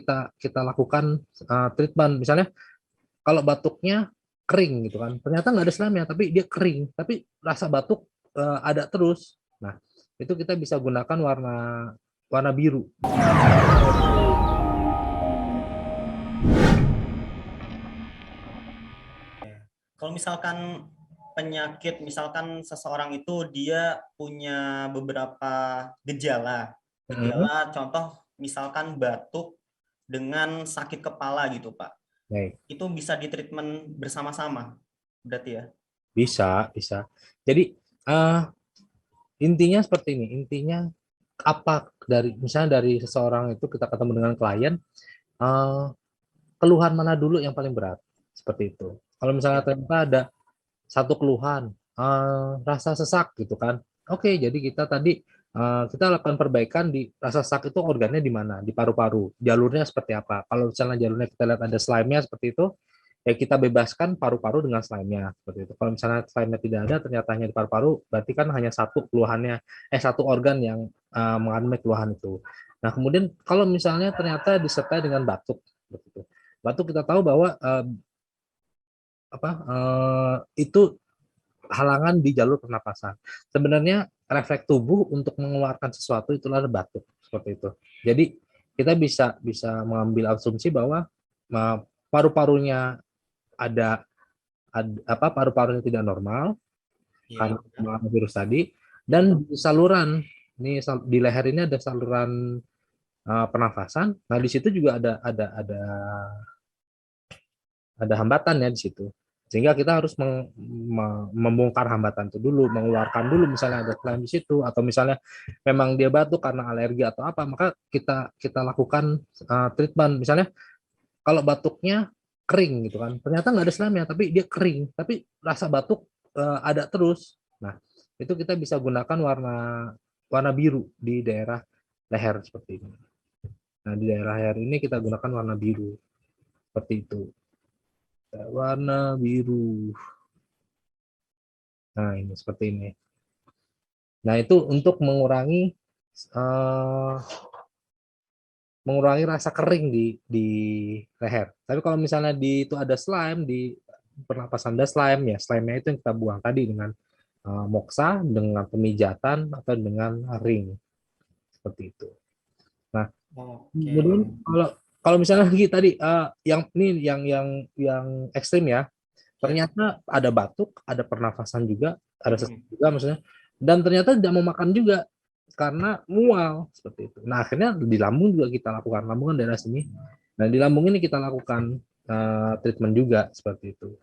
kita lakukan treatment. Misalnya kalau batuknya kering gitu kan, ternyata nggak ada slimnya, tapi dia kering, tapi rasa batuk ada terus. Nah, itu kita bisa gunakan warna warna biru. Kalau misalkan penyakit, misalkan seseorang itu dia punya beberapa gejala. Hmm. Gejala contoh misalkan batuk dengan sakit kepala gitu, Pak. Baik. Itu bisa ditreatment bersama-sama, berarti ya? Bisa. Jadi intinya seperti ini. Intinya apa dari misalnya dari seseorang itu kita ketemu dengan klien, eh, keluhan mana dulu yang paling berat seperti itu. Kalau misalnya Ya. ternyata ada satu keluhan, rasa sesak gitu kan. Oke, jadi kita tadi kita lakukan perbaikan di rasa sesak itu organnya di mana? Di paru-paru. Jalurnya seperti apa? Kalau misalnya jalurnya kita lihat ada slime-nya seperti itu, ya kita bebaskan paru-paru dengan slime-nya seperti itu. Kalau misalnya slime-nya tidak ada, ternyata hanya di paru-paru, berarti kan hanya satu keluhannya, satu organ yang mengalami keluhan itu. Nah, kemudian kalau misalnya ternyata disertai dengan batuk, begitu. Batuk kita tahu bahwa itu halangan di jalur pernapasan. Sebenarnya refleks tubuh untuk mengeluarkan sesuatu itulah batuk seperti itu. Jadi kita bisa mengambil asumsi bahwa paru-parunya ada paru-parunya tidak normal Iya. karena virus tadi, dan di saluran di leher ini ada saluran pernafasan. Nah, di situ juga ada hambatan ya di situ. Sehingga kita harus membongkar hambatan itu dulu, mengeluarkan dulu misalnya ada klaim di situ, atau misalnya memang dia batuk karena alergi atau apa, maka kita lakukan treatment. Misalnya kalau batuknya kering gitu kan, ternyata nggak ada selamnya, tapi dia kering, tapi rasa batuk ada terus. Nah, itu kita bisa gunakan warna warna biru di daerah leher seperti ini. Nah, di daerah leher ini kita gunakan warna biru seperti itu. Warna biru. Nah, ini seperti ini. Nah, itu untuk eh, mengurangi rasa kering di leher. Tapi kalau misalnya di itu ada slime di pernapasan, ada slime ya, slime-nya itu yang kita buang tadi dengan moksa, dengan pemijatan atau dengan ring seperti itu. Nah, Oke. kemudian kalau kalau misalnya lagi tadi yang ini yang ekstrim ya, Ya. ternyata ada batuk, ada pernafasan juga, ada sesak Mhm. juga maksudnya, dan ternyata tidak mau makan juga karena mual seperti itu. Nah, akhirnya di lambung juga kita lakukan, lambung kan daerah sini. Nah, di lambung ini kita lakukan treatment juga seperti itu.